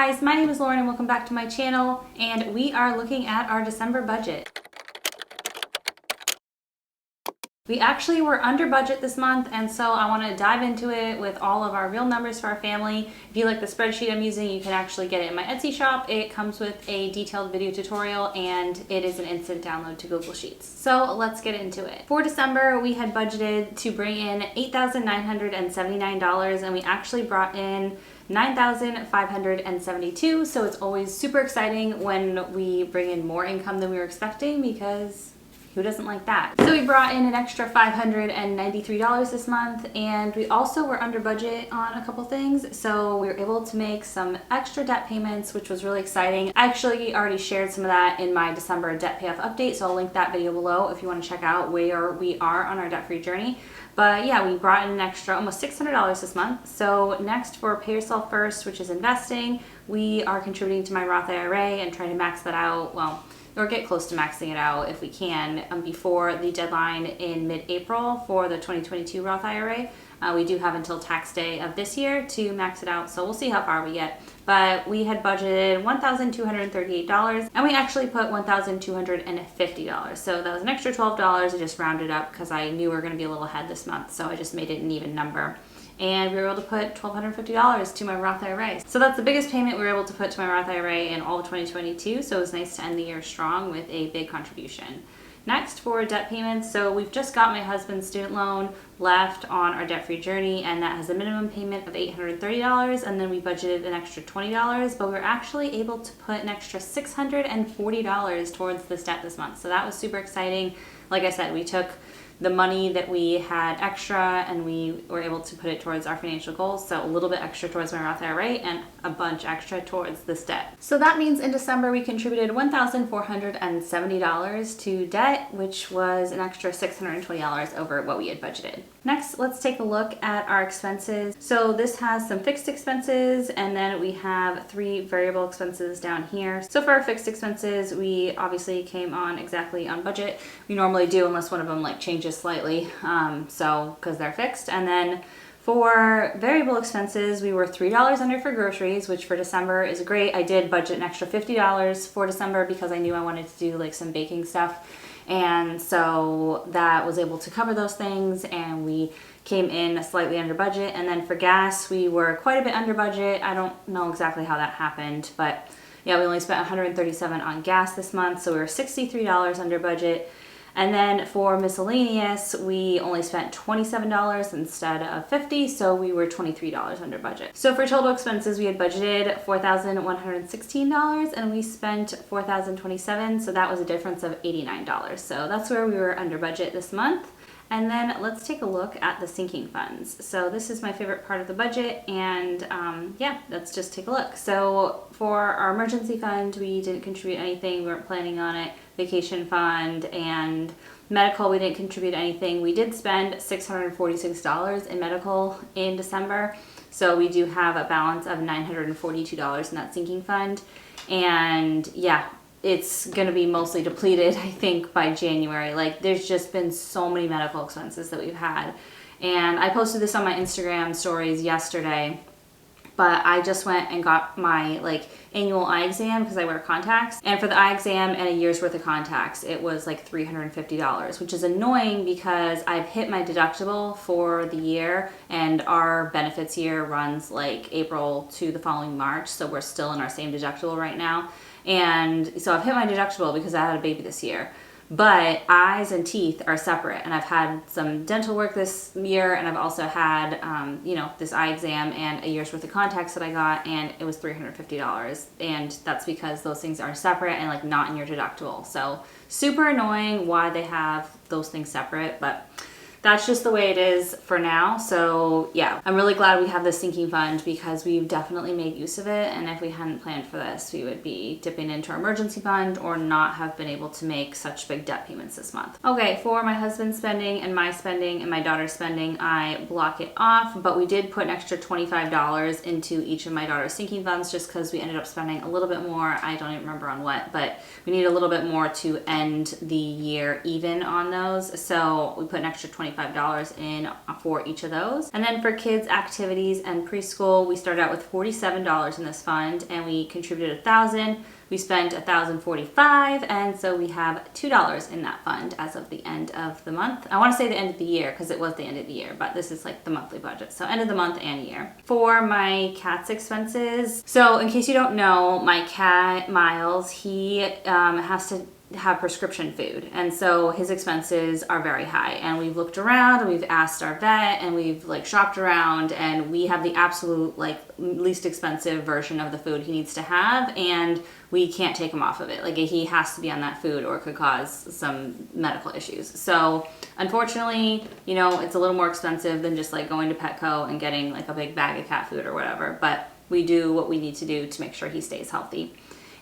guys, my name is Lauren and welcome back to my channel, and we are looking at our December budget. We actually were under budget this month, and so I want to dive into it with all of our real numbers for our family. If you like the spreadsheet I'm using, you can actually get it in my Etsy shop. It comes with a detailed video tutorial and it is an instant download to Google Sheets. So let's get into it. For December, we had budgeted to bring in $8,979 and we actually brought in $9,572, so it's always super exciting when we bring in more income than we were expecting, because who doesn't like that? So we brought in an extra $593 this month, and we also were under budget on a couple things, so we were able to make some extra debt payments, which was really exciting. I actually already shared some of that in my December debt payoff update, so I'll link that video below if you want to check out where we are on our debt-free journey. But yeah, we brought in an extra almost $600 this month. So next, for Pay Yourself First, which is investing, we are contributing to my Roth IRA and trying to max that out, well, or get close to maxing it out if we can, before the deadline in mid-April for the 2022 Roth IRA. We do have until tax day of this year to max it out, so we'll see how far we get. But we had budgeted $1,238, and we actually put $1,250. So that was an extra $12. I just rounded up because I knew we were going to be a little ahead this month, so I just made it an even number. And we were able to put $1,250 to my Roth IRA. So that's the biggest payment we were able to put to my Roth IRA in all of 2022, so it was nice to end the year strong with a big contribution. Next, for debt payments, so we've just got my husband's student loan left on our debt-free journey, and that has a minimum payment of $830, and then we budgeted an extra $20, but we were actually able to put an extra $640 towards this debt this month. So that was super exciting. Like I said, we took the money that we had extra and we were able to put it towards our financial goals. So a little bit extra towards my Roth IRA and a bunch extra towards this debt. So that means in December we contributed $1,470 to debt, which was an extra $620 over what we had budgeted. Next, let's take a look at our expenses. So this has some fixed expenses, and then we have 3 variable expenses down here. So for our fixed expenses, we obviously came on exactly on budget. We normally do, unless one of them like changes slightly, because they're fixed. And then for variable expenses, we were $3 under for groceries, which for December is great. I did budget an extra $50 for December because I knew I wanted to do like some baking stuff. And so that was able to cover those things, and we came in slightly under budget. And then for gas, we were quite a bit under budget. I don't know exactly how that happened, but yeah, we only spent $137 on gas this month, so we were $63 under budget. And then for miscellaneous, we only spent $27 instead of $50, so we were $23 under budget. So for total expenses, we had budgeted $4,116 and we spent $4,027, so that was a difference of $89. So that's where we were under budget this month. And then let's take a look at the sinking funds. So this is my favorite part of the budget, and yeah, let's just take a look. So for our emergency fund, we didn't contribute anything. We weren't planning on it. Vacation fund and medical, we didn't contribute anything. We did spend $646 in medical in December. So we do have a balance of $942 in that sinking fund. And yeah, it's going to be mostly depleted, I think, by January. Like, there's just been so many medical expenses that we've had. And I posted this on my Instagram stories yesterday, but I just went and got my annual eye exam because I wear contacts. And for the eye exam and a year's worth of contacts, it was like $350, which is annoying because I've hit my deductible for the year, and our benefits year runs like April to the following March. So we're still in our same deductible right now. And so I've hit my deductible because I had a baby this year. But eyes and teeth are separate, and I've had some dental work this year, and I've also had, this eye exam and a year's worth of contacts that I got, and it was $350. And that's because those things are separate and like not in your deductible. So super annoying why they have those things separate, but that's just the way it is for now. So yeah, I'm really glad we have this sinking fund because we've definitely made use of it. And if we hadn't planned for this, we would be dipping into our emergency fund or not have been able to make such big debt payments this month. Okay, for my husband's spending and my spending and my daughter's spending, I block it off, but we did put an extra $25 into each of my daughter's sinking funds just because we ended up spending a little bit more. I don't even remember on what, but we need a little bit more to end the year even on those. So we put an extra $25 $25 in for each of those. And then for kids activities and preschool, we started out with $47 in this fund and we contributed $1,000. We spent $1,045, and so we have $2 in that fund as of the end of the month. I want to say the end of the year because it was the end of the year, but this is like the monthly budget. So end of the month and year. For my cat's expenses, so in case you don't know, my cat Miles, he has to have prescription food, and so his expenses are very high, and we've looked around and we've asked our vet and we've like shopped around, and we have the absolute like least expensive version of the food he needs to have, and we can't take him off of it. Like he has to be on that food or it could cause some medical issues. So unfortunately, you know, it's a little more expensive than just like going to Petco and getting like a big bag of cat food or whatever, but we do what we need to do to make sure he stays healthy.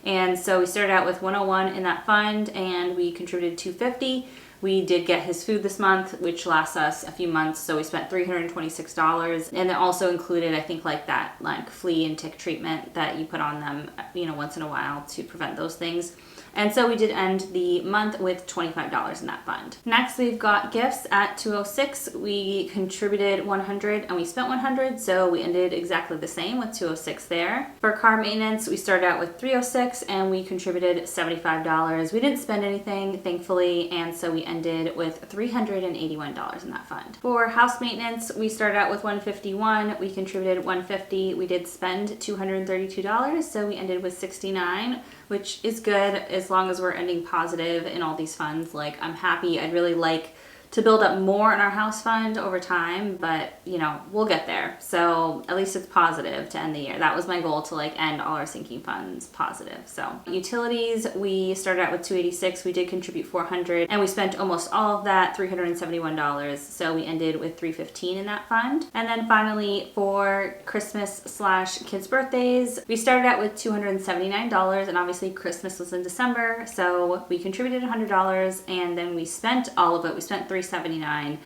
And so we started out with 101 in that fund and we contributed $250. We did get his food this month, which lasts us a few months, so we spent $326, and it also included, I think, like that like flea and tick treatment that you put on them, you know, once in a while to prevent those things. And so we did end the month with $25 in that fund. Next, we've got gifts at 206. We contributed 100 and we spent 100, so we ended exactly the same with 206 there. For car maintenance, we started out with 306 and we contributed $75. We didn't spend anything, thankfully, and so we ended with $381 in that fund. For house maintenance, we started out with 151. We contributed 150. We did spend $232, so we ended with 69, which is good as long as we're ending positive in all these funds. Like, I'm happy. I'd really like to build up more in our house fund over time, but you know, we'll get there. So at least it's positive to end the year. That was my goal, to like end all our sinking funds positive. So utilities, we started out with 286. We did contribute 400 and we spent almost all of that, $371. So we ended with 315 in that fund. And then finally for Christmas/kids birthdays, we started out with $279, and obviously Christmas was in December. So we contributed $100 and then we spent all of it. We spent $379.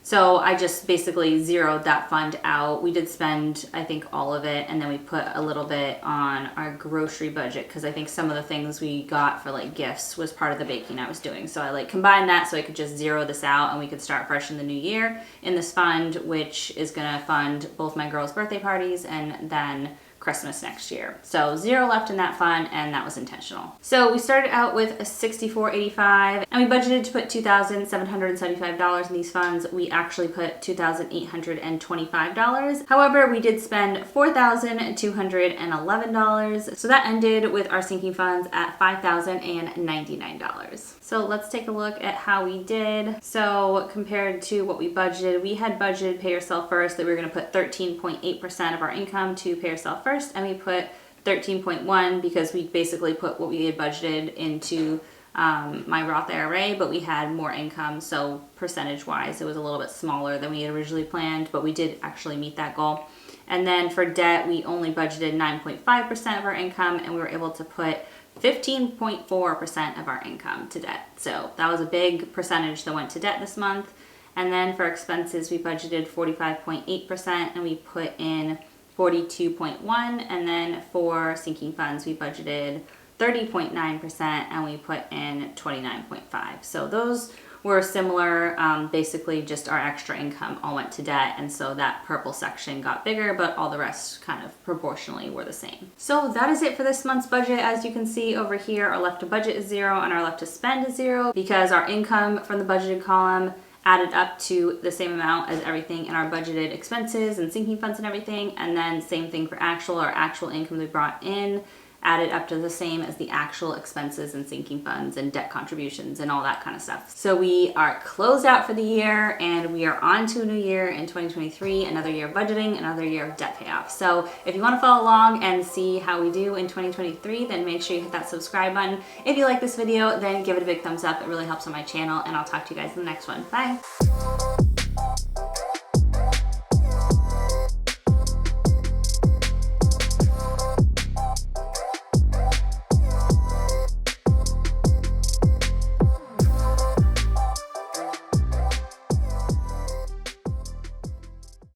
So I just basically zeroed that fund out. We did spend, I think, all of it, and then we put a little bit on our grocery budget because I think some of the things we got for like gifts was part of the baking I was doing. So I like combined that so I could just zero this out and we could start fresh in the new year in this fund, which is gonna fund both my girls' birthday parties and then Christmas next year. So $0 left in that fund, and that was intentional. So we started out with a $64.85 and we budgeted to put $2,775 in these funds. We actually put $2,825. However, we did spend $4,211. So that ended with our sinking funds at $5,099. So let's take a look at how we did. So compared to what we budgeted, we had budgeted pay yourself first, that we were going to put 13.8% of our income to pay yourself first, and we put 13.1 because we basically put what we had budgeted into my Roth IRA, but we had more income, so percentage wise it was a little bit smaller than we had originally planned, but we did actually meet that goal. And then for debt, we only budgeted 9.5% of our income, and we were able to put 15.4% of our income to debt. So that was a big percentage that went to debt this month. And then for expenses, we budgeted 45.8% and we put in 42.1, and then for sinking funds we budgeted 30.9% and we put in 29.5. So those were similar. Basically just our extra income all went to debt, and so that purple section got bigger, but all the rest kind of proportionally were the same. So that is it for this month's budget. As you can see over here, our left to budget is 0 and our left to spend is 0 because our income from the budgeted column added up to the same amount as everything in our budgeted expenses and sinking funds and everything. And then same thing for actual, our actual income we brought in added up to the same as the actual expenses and sinking funds and debt contributions and all that kind of stuff. So we are closed out for the year and we are on to a new year in 2023, another year of budgeting, another year of debt payoff. So if you want to follow along and see how we do in 2023, then make sure you hit that subscribe button. If you like this video, then give it a big thumbs up. It really helps on my channel, and I'll talk to you guys in the next one. Bye.